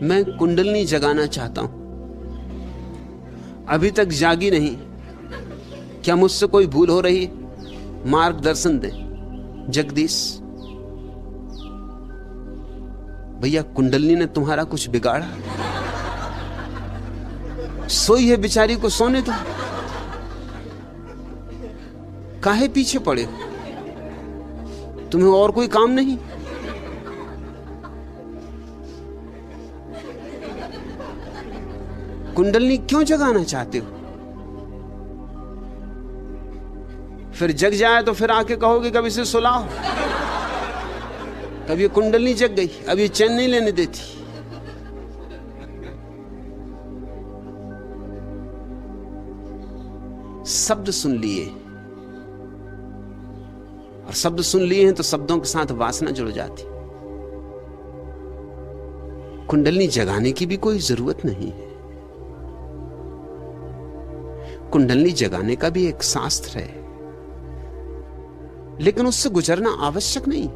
मैं कुंडलनी जगाना चाहता हूं, अभी तक जागी नहीं, क्या मुझसे कोई भूल हो रही? मार्गदर्शन दे जगदीश। भैया कुंडलनी ने तुम्हारा कुछ बिगाड़ा? सोई है बेचारी को सोने दो, काहे पीछे पड़े हो? तुम्हें और कोई काम नहीं? कुंडलनी क्यों जगाना चाहते हो? फिर जग जाए तो फिर आके कहोगे कभी इसे सुलाओ। कभी कुंडलनी जग गई, अब ये चैन नहीं लेने देती। शब्द सुन लिए, और शब्द सुन लिए हैं तो शब्दों के साथ वासना जुड़ जाती। कुंडलनी जगाने की भी कोई जरूरत नहीं है। कुंडलनी जगाने का भी एक शास्त्र है, लेकिन उससे गुजरना आवश्यक नहीं।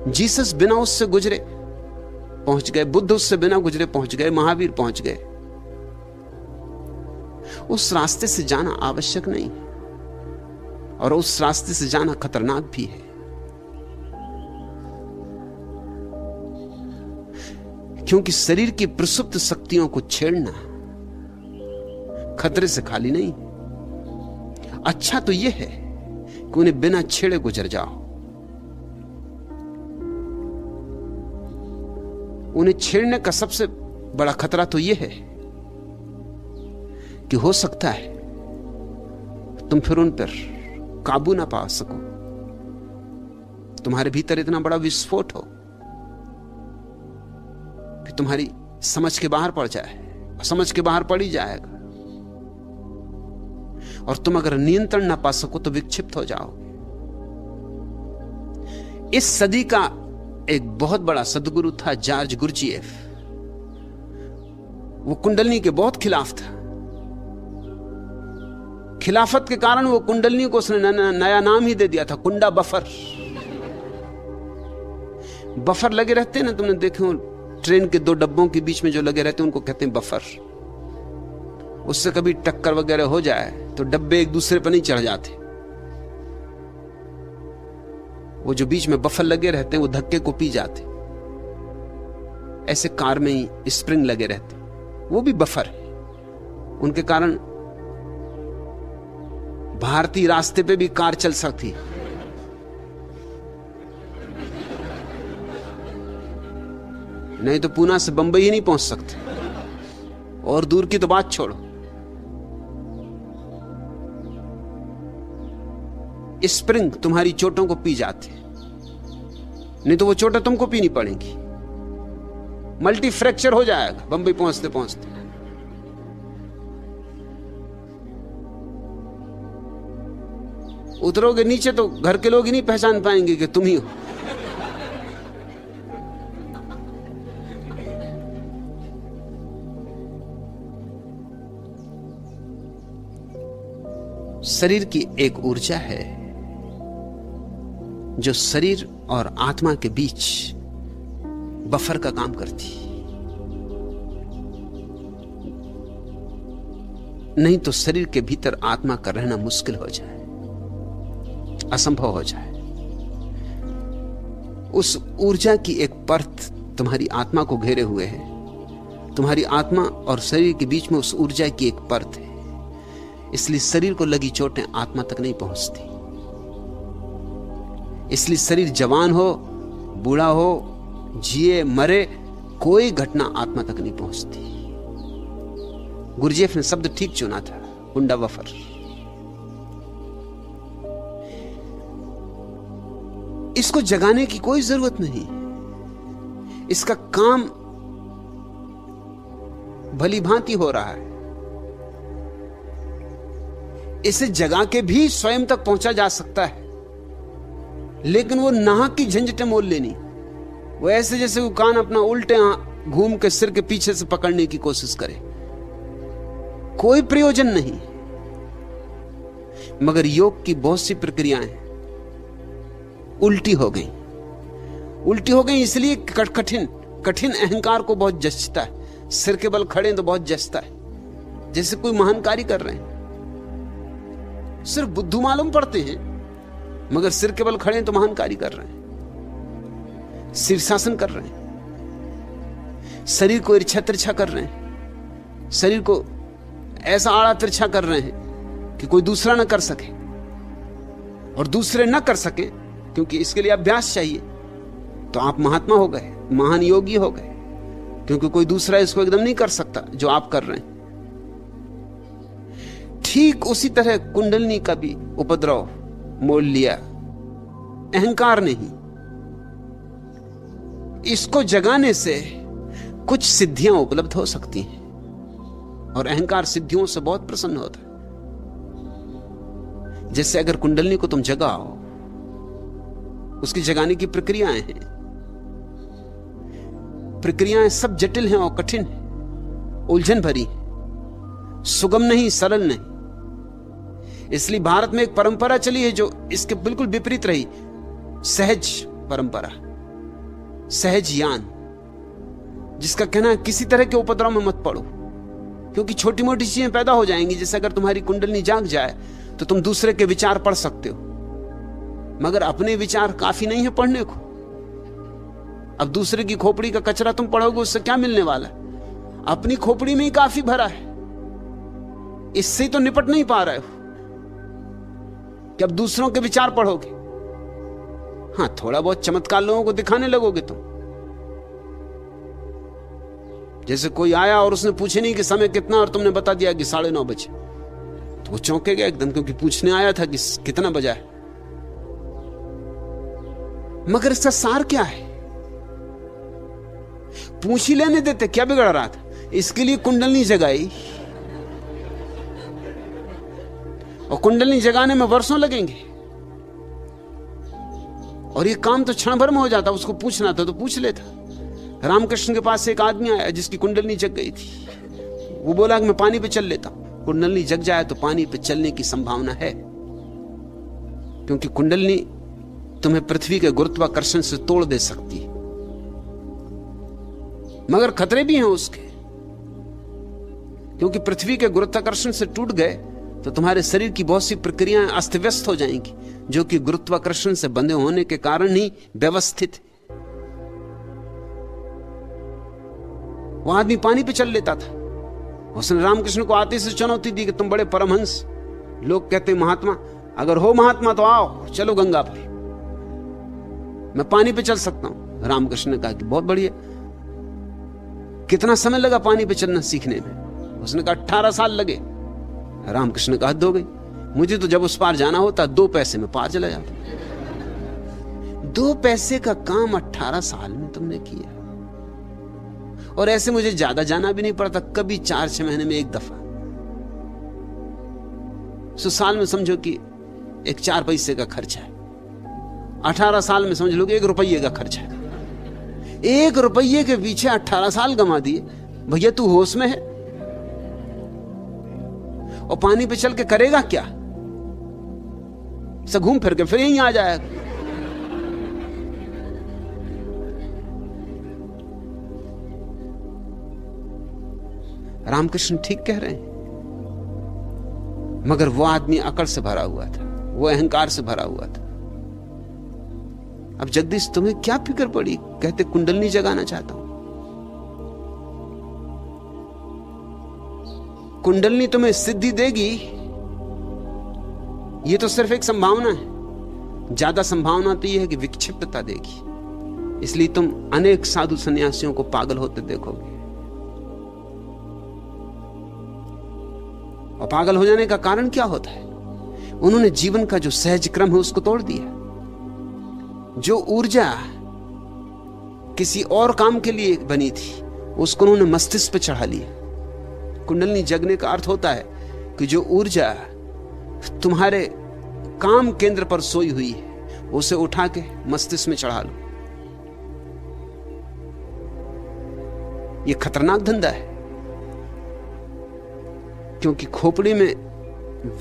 जीसस बिना उससे गुजरे पहुंच गए, बुद्ध उससे बिना गुजरे पहुंच गए, महावीर पहुंच गए। उस रास्ते से जाना आवश्यक नहीं, और उस रास्ते से जाना खतरनाक भी है। क्योंकि शरीर की प्रसुप्त शक्तियों को छेड़ना खतरे से खाली नहीं। अच्छा तो यह है कि उन्हें बिना छेड़े गुजर जाओ। उन्हें छेड़ने का सबसे बड़ा खतरा तो यह है कि हो सकता है तुम फिर उन पर काबू ना पा सको, तुम्हारे भीतर इतना बड़ा विस्फोट हो कि तुम्हारी समझ के बाहर पड़ जाए, समझ के बाहर पड़ ही जाएगा, और तुम अगर नियंत्रण ना पा सको तो विक्षिप्त हो जाओ। इस सदी का एक बहुत बड़ा सदगुरु था जॉर्ज गुरजीएफ। वो कुंडलनी के बहुत खिलाफ था। खिलाफत के कारण वो कुंडलनी को उसने नया नाम ही दे दिया था, कुंडा बफर। बफर लगे रहते हैं ना, तुमने देखे हो ट्रेन के दो डब्बों के बीच में जो लगे रहते हैं उनको कहते हैं बफर। उससे कभी टक्कर वगैरह हो जाए तो डब्बे एक दूसरे पर नहीं चढ़ जाते। वो जो बीच में बफर लगे रहते हैं वो धक्के को पी जाते। ऐसे कार में ही स्प्रिंग लगे रहते, वो भी बफर है। उनके कारण भारतीय रास्ते पे भी कार चल सकती, नहीं तो पूना से बंबई ही नहीं पहुंच सकते, और दूर की तो बात छोड़ो। स्प्रिंग तुम्हारी चोटों को पी जाते, नहीं तो वो चोटें तुमको पीनी पड़ेंगी। मल्टी फ्रैक्चर हो जाएगा बंबई पहुंचते पहुंचते। उतरोगे नीचे तो घर के लोग ही नहीं पहचान पाएंगे कि तुम ही हो। शरीर की एक ऊर्जा है जो शरीर और आत्मा के बीच बफर का काम करती, नहीं तो शरीर के भीतर आत्मा का रहना मुश्किल हो जाए, असंभव हो जाए। उस ऊर्जा की एक परत तुम्हारी आत्मा को घेरे हुए है। तुम्हारी आत्मा और शरीर के बीच में उस ऊर्जा की एक परत है, इसलिए शरीर को लगी चोटें आत्मा तक नहीं पहुंचती। इसलिए शरीर जवान हो, बूढ़ा हो, जिए मरे, कोई घटना आत्मा तक नहीं पहुंचती। गुरजेफ ने शब्द ठीक चुना था, कुंडा बफर। इसको जगाने की कोई जरूरत नहीं। इसका काम भली भांति हो रहा है। इसे जगा के भी स्वयं तक पहुंचा जा सकता है, लेकिन वो नाहक की झंझटें मोल लेनी। वो ऐसे जैसे वो कान अपना उल्टे घूम के सिर के पीछे से पकड़ने की कोशिश करे, कोई प्रयोजन नहीं। मगर योग की बहुत सी प्रक्रियाएं उल्टी हो गई। उल्टी हो गई इसलिए कठिन, कठिन अहंकार को बहुत जचता है। सिर के बल खड़े तो बहुत जचता है, जैसे कोई महान कार्य कर रहे हैं। सिर्फ बुद्धू मालूम पड़ते हैं, मगर सिर के बल खड़े हैं तो महान कार्य कर रहे हैं, शीर्षासन कर रहे हैं, शरीर को इर्छा तिरछा कर रहे हैं, शरीर को ऐसा आड़ा तिरछा कर रहे हैं कि कोई दूसरा न कर सके, और दूसरे न कर सके क्योंकि इसके लिए अभ्यास चाहिए, तो आप महात्मा हो गए, महान योगी हो गए, क्योंकि कोई दूसरा इसको एकदम नहीं कर सकता जो आप कर रहे हैं। ठीक उसी तरह कुंडलिनी का भी उपद्रव मोल लिया अहंकार नहीं। इसको जगाने से कुछ सिद्धियां उपलब्ध हो सकती हैं, और अहंकार सिद्धियों से बहुत प्रसन्न होता है। जैसे अगर कुंडलिनी को तुम जगाओ, उसकी जगाने की प्रक्रियाएं हैं, प्रक्रियाएं सब जटिल हैं और कठिन हैं, उलझन भरी, सुगम नहीं, सरल नहीं। इसलिए भारत में एक परंपरा चली है जो इसके बिल्कुल विपरीत रही, सहज परंपरा, सहज यान, जिसका कहना है किसी तरह के उपद्रव में मत पड़ो, क्योंकि छोटी मोटी चीजें पैदा हो जाएंगी। जैसे अगर तुम्हारी कुंडलिनी जाग जाए तो तुम दूसरे के विचार पढ़ सकते हो, मगर अपने विचार काफी नहीं है पढ़ने को। अब दूसरे की खोपड़ी का कचरा तुम पढ़ोगे, उससे क्या मिलने वाला है? अपनी खोपड़ी में ही काफी भरा है, इससे तो निपट नहीं पा रहे हो कि अब दूसरों के विचार पढ़ोगे। हां, थोड़ा बहुत चमत्कार लोगों को दिखाने लगोगे तुम। जैसे कोई आया और उसने पूछे नहीं कि समय कितना, और तुमने बता दिया कि 9:30 बजे, तो वो चौंकेगा एकदम, क्योंकि पूछने आया था कि कितना बजा है। मगर इसका सार क्या है? पूछ ही लेने देते, क्या बिगड़ रहा था? इसके लिए कुंडलिनी जगाई, और कुंडलिनी जगाने में वर्षों लगेंगे, और ये काम तो क्षण भर में हो जाता। उसको पूछना था तो पूछ लेता। रामकृष्ण के पास एक आदमी आया जिसकी कुंडलिनी जग गई थी। वो बोला कि मैं पानी पे चल लेता हूं। कुंडलिनी जग जाए तो पानी पे चलने की संभावना है, क्योंकि कुंडलिनी तुम्हें पृथ्वी के गुरुत्वाकर्षण से तोड़ दे सकती है, मगर खतरे भी हैं उसके, क्योंकि पृथ्वी के गुरुत्वाकर्षण से टूट गए तो तुम्हारे शरीर की बहुत सी प्रक्रियाएं अस्त व्यस्त हो जाएंगी, जो कि गुरुत्वाकर्षण से बंधे होने के कारण ही व्यवस्थित। वो आदमी पानी पे चल लेता था। उसने रामकृष्ण को आते से चुनौती दी कि तुम बड़े परमहंस, लोग कहते महात्मा, अगर हो महात्मा तो आओ, चलो गंगा पर, मैं पानी पे चल सकता हूं। रामकृष्ण ने कहा कि बहुत बढ़िया। कितना समय लगा पानी पे चलना सीखने में? उसने कहा 18 साल लगे। रामकृष्ण ने कहा हद हो गई, मुझे तो जब उस पार जाना होता 2 पैसे में पार चला जाता। 2 पैसे का काम 18 साल में तुमने किया, और ऐसे मुझे ज्यादा जाना भी नहीं पड़ता, कभी 4-6 महीने में एक दफा। तो साल में समझो कि एक 4 पैसे का खर्चा है, 18 साल में समझ लो कि 1 रुपये का खर्चा है। 1 रुपये के पीछे 18 साल गंवा दिए। भैया तू होश में है? और पानी पे चल के करेगा क्या? सब घूम फिर के फिर यहीं आ जाएगा। रामकृष्ण ठीक कह रहे हैं, मगर वो आदमी अकड़ से भरा हुआ था, वो अहंकार से भरा हुआ था। अब जगदीश तुम्हें क्या फिक्र पड़ी? कहते कुंडलिनी जगाना चाहता हूं। कुंडलिनी तुम्हें सिद्धि देगी, ये तो सिर्फ एक संभावना है। ज्यादा संभावना तो यह है कि विक्षिप्तता देगी। इसलिए तुम अनेक साधु सन्यासियों को पागल होते देखोगे, और पागल हो जाने का कारण क्या होता है? उन्होंने जीवन का जो सहज क्रम है उसको तोड़ दिया। जो ऊर्जा किसी और काम के लिए बनी थी, उसको उन्होंने मस्तिष्क पे चढ़ा लिया। कुंडलिनी जगने का अर्थ होता है कि जो ऊर्जा तुम्हारे काम केंद्र पर सोई हुई है, उसे उठा के मस्तिष्क में चढ़ा लो। यह खतरनाक धंधा है, क्योंकि खोपड़ी में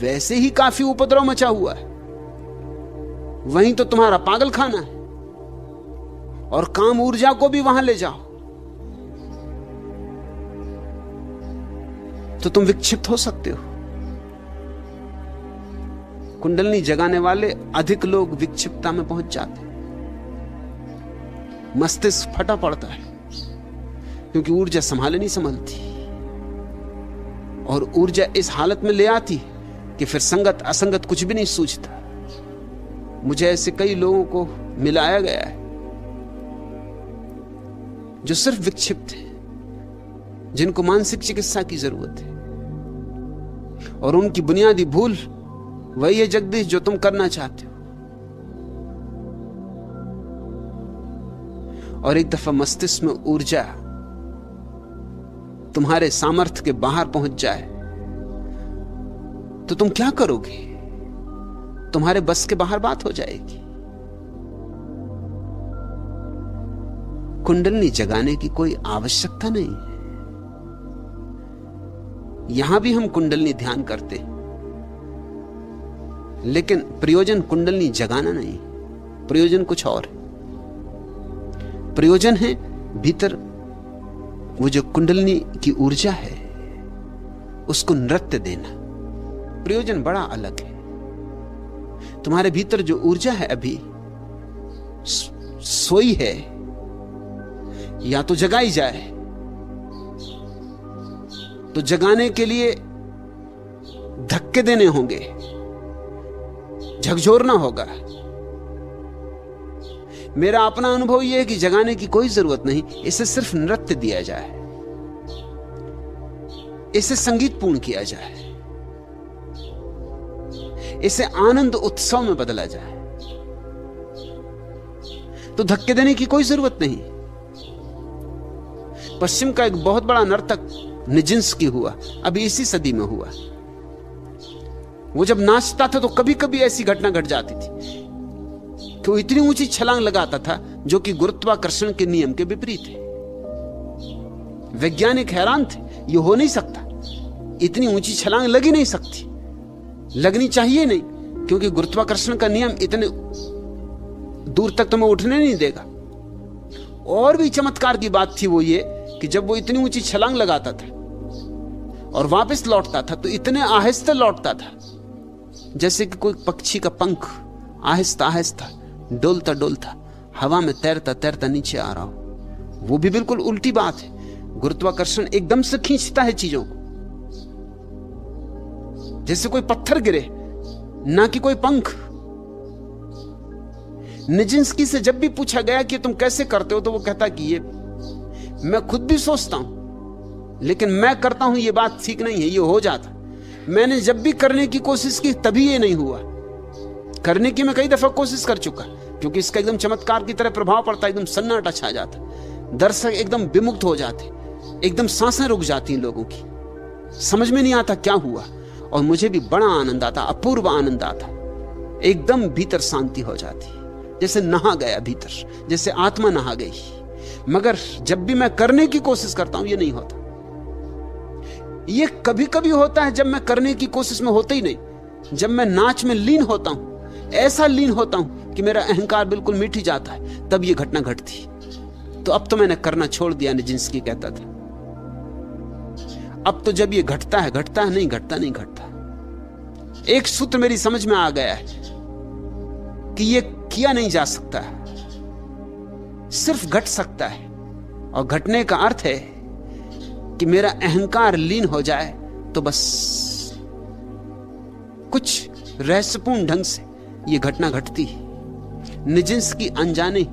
वैसे ही काफी उपद्रव मचा हुआ है, वहीं तो तुम्हारा पागल खाना है, और काम ऊर्जा को भी वहां ले जाओ तो तुम विक्षिप्त हो सकते हो। कुंडलनी जगाने वाले अधिक लोग विक्षिप्तता में पहुंच जाते हैं, मस्तिष्क फटा पड़ता है, क्योंकि ऊर्जा संभाले नहीं संभलती, और ऊर्जा इस हालत में ले आती कि फिर संगत असंगत कुछ भी नहीं सूझता। मुझे ऐसे कई लोगों को मिलाया गया है जो सिर्फ विक्षिप्त है, जिनको मानसिक चिकित्सा की जरूरत है, और उनकी बुनियादी भूल वही है जगदीश जो तुम करना चाहते हो। और एक दफा मस्तिष्क में ऊर्जा तुम्हारे सामर्थ्य के बाहर पहुंच जाए तो तुम क्या करोगे? तुम्हारे बस के बाहर बात हो जाएगी। कुंडलनी जगाने की कोई आवश्यकता नहीं है। यहां भी हम कुंडलनी ध्यान करते हैं, लेकिन प्रयोजन कुंडलनी जगाना नहीं, प्रयोजन कुछ और है। प्रयोजन है भीतर वो जो कुंडलनी की ऊर्जा है उसको नृत्य देना। प्रयोजन बड़ा अलग है। तुम्हारे भीतर जो ऊर्जा है अभी सोई है, या तो जगाई जाए, तो जगाने के लिए धक्के देने होंगे, झकझोरना होगा। मेरा अपना अनुभव यह है कि जगाने की कोई जरूरत नहीं, इसे सिर्फ नृत्य दिया जाए, इसे संगीतपूर्ण किया जाए, इसे आनंद उत्सव में बदला जाए, तो धक्के देने की कोई जरूरत नहीं। पश्चिम का एक बहुत बड़ा नर्तक निजिंस्की हुआ, अभी इसी सदी में हुआ। वो जब नाचता था तो कभी कभी ऐसी घटना घट जाती थी कि वो इतनी ऊंची छलांग लगाता था जो कि गुरुत्वाकर्षण के नियम के विपरीत है। वैज्ञानिक हैरान थे, ये हो नहीं सकता, इतनी ऊंची छलांग लगी नहीं सकती, लगनी चाहिए नहीं, क्योंकि गुरुत्वाकर्षण का नियम इतने दूर तक तुम्हें उठने नहीं देगा। और भी चमत्कार की बात थी वो ये कि जब वो इतनी ऊंची छलांग लगाता था और वापस लौटता था तो इतने आहिस्ते लौटता था जैसे कि कोई पक्षी का पंख आहिस्ता आहिस्ता डोलता डोलता हवा में तैरता तैरता नीचे आ रहा हो। वो भी बिल्कुल उल्टी बात है। गुरुत्वाकर्षण एकदम से खींचता है चीजों को, जैसे कोई पत्थर गिरे, ना कि कोई पंख। निजिंस्की से जब भी पूछा गया कि तुम कैसे करते हो, तो वो कहता कि ये मैं खुद भी सोचता हूं, लेकिन मैं करता हूं ये बात ठीक नहीं है, ये हो जाता। मैंने जब भी करने की कोशिश की तभी ये नहीं हुआ। करने की मैं कई दफा कोशिश कर चुका, क्योंकि इसका एकदम चमत्कार की तरह प्रभाव पड़ता, एकदम सन्नाटा छा जाता, दर्शक एकदम विमुक्त हो जाते, एकदम सांसें रुक जाती लोगों की, समझ में नहीं आता क्या हुआ। और मुझे भी बड़ा आनंद आता, अपूर्व आनंद आता, एकदम भीतर शांति हो जाती, जैसे नहा गया भीतर, जैसे आत्मा नहा गई। मगर जब भी मैं करने की कोशिश करता हूं ये नहीं होता। ये कभी कभी होता है जब मैं करने की कोशिश में होता ही नहीं। जब मैं नाच में लीन होता हूं, ऐसा लीन होता हूं कि मेरा अहंकार बिल्कुल मिट ही जाता है, तब ये घटना घटती। तो अब तो मैंने करना छोड़ दिया, निजिंस्की कहता था। अब तो जब ये घटता है नहीं घटता नहीं घटता। एक सूत्र मेरी समझ में आ गया है कि ये किया नहीं जा सकता, सिर्फ घट सकता है। और घटने का अर्थ है कि मेरा अहंकार लीन हो जाए तो बस कुछ रहस्यपूर्ण ढंग से यह घटना घटती है। निजिंस्की अनजाने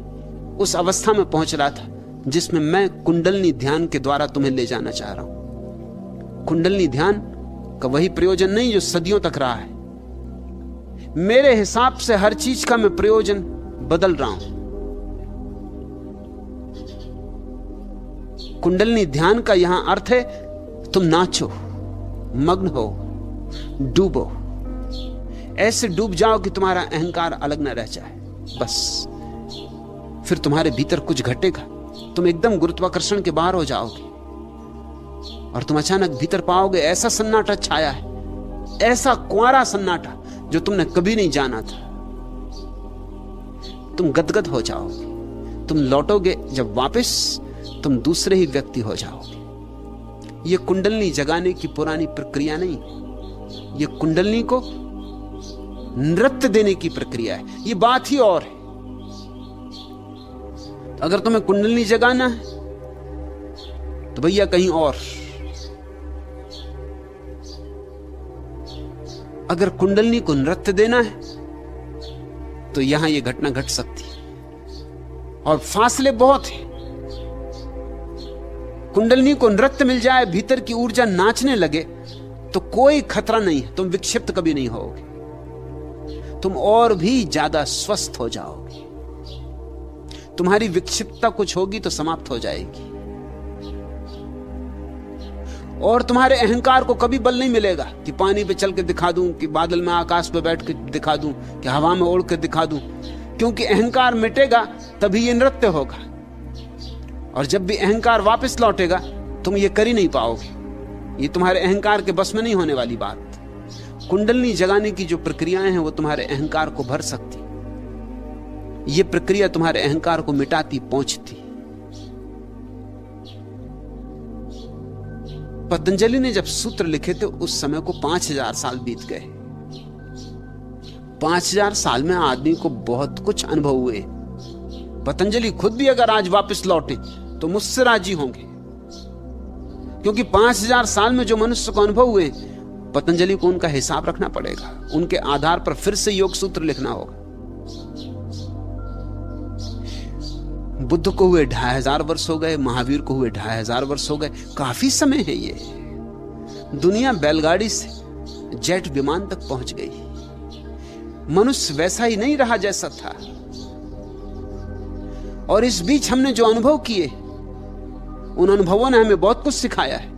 उस अवस्था में पहुंच रहा था जिसमें मैं कुंडलनी ध्यान के द्वारा तुम्हें ले जाना चाह रहा हूं। कुंडलनी ध्यान का वही प्रयोजन नहीं जो सदियों तक रहा है। मेरे हिसाब से हर चीज का मैं प्रयोजन बदल रहा हूं। कुंडलनी ध्यान का यहां अर्थ है तुम नाचो, मग्न हो, डूबो, ऐसे डूब जाओ कि तुम्हारा अहंकार अलग न रह जाए। बस फिर तुम्हारे भीतर कुछ घटेगा, तुम एकदम गुरुत्वाकर्षण के बाहर हो जाओगे और तुम अचानक भीतर पाओगे ऐसा सन्नाटा छाया है, ऐसा कुंवारा सन्नाटा जो तुमने कभी नहीं जाना था। तुम गदगद हो जाओगे, तुम लौटोगे जब वापस तुम दूसरे ही व्यक्ति हो जाओगे। यह कुंडलनी जगाने की पुरानी प्रक्रिया नहीं, यह कुंडलनी को नृत्य देने की प्रक्रिया है। यह बात ही और है। अगर तुम्हें कुंडलनी जगाना है तो भैया कहीं और, अगर कुंडलनी को नृत्य देना है तो यहां यह घटना घट सकती है, और फासले बहुत हैं। कुंडलनी को नृत्य मिल जाए, भीतर की ऊर्जा नाचने लगे तो कोई खतरा नहीं है, तुम विक्षिप्त कभी नहीं होगे, तुम और भी ज्यादा स्वस्थ हो जाओगे। तुम्हारी विक्षिप्तता कुछ होगी तो समाप्त हो जाएगी, और तुम्हारे अहंकार को कभी बल नहीं मिलेगा कि पानी पे चल के दिखा दूं, कि बादल में आकाश पे बैठ के दिखा दूं, कि हवा में उड़ के दिखा दूं। क्योंकि अहंकार मिटेगा तभी ये नृत्य होगा, और जब भी अहंकार वापस लौटेगा तुम ये कर ही नहीं पाओगे। ये तुम्हारे अहंकार के बस में नहीं होने वाली बात। कुंडलनी जगाने की जो प्रक्रियाएं हैं वो तुम्हारे अहंकार को भर सकती, ये प्रक्रिया तुम्हारे अहंकार को मिटाती, पहुंचती। पतंजलि ने जब सूत्र लिखे थे उस समय को 5000 साल बीत गए। 5000 साल में आदमी को बहुत कुछ अनुभव हुए। पतंजलि खुद भी अगर आज वापस लौटे तो मुझसे राजी होंगे, क्योंकि 5000 साल में जो मनुष्य को अनुभव हुए, पतंजलि को उनका हिसाब रखना पड़ेगा, उनके आधार पर फिर से योग सूत्र लिखना होगा। बुद्ध को हुए 2500 वर्ष हो गए, महावीर को हुए 2500 वर्ष हो गए, काफी समय है ये। दुनिया बैलगाड़ी से जेट विमान तक पहुंच गई। मनुष्य वैसा ही नहीं रहा जैसा था, और इस बीच हमने जो अनुभव किए, उन अनुभवों ने हमें बहुत कुछ सिखाया है।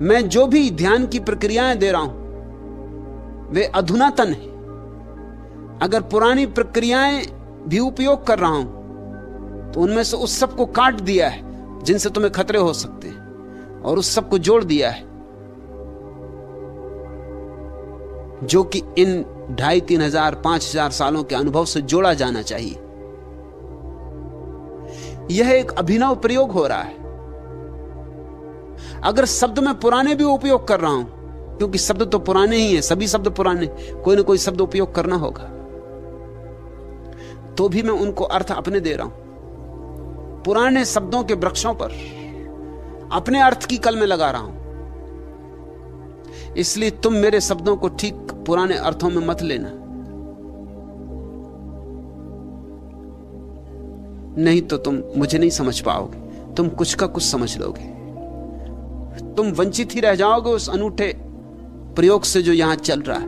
मैं जो भी ध्यान की प्रक्रियाएं दे रहा हूं वे अधुनातन है। अगर पुरानी प्रक्रियाएं भी उपयोग कर रहा हूं तो उनमें से उस सब को काट दिया है जिनसे तुम्हें खतरे हो सकते हैं, और उस सब को जोड़ दिया है जो कि इन 2500-3000 5000 सालों के अनुभव से जोड़ा जाना चाहिए। यह एक अभिनव प्रयोग हो रहा है। अगर शब्द मैं पुराने भी उपयोग कर रहा हूं, क्योंकि शब्द तो पुराने ही हैं, सभी शब्द पुराने, कोई ना कोई शब्द उपयोग करना होगा, तो भी मैं उनको अर्थ अपने दे रहा हूं। पुराने शब्दों के वृक्षों पर अपने अर्थ की कल में लगा रहा हूं। इसलिए तुम मेरे शब्दों को ठीक पुराने अर्थों में मत लेना, नहीं तो तुम मुझे नहीं समझ पाओगे, तुम कुछ का कुछ समझ लोगे। तुम वंचित ही रह जाओगे उस अनूठे प्रयोग से जो यहां चल रहा है।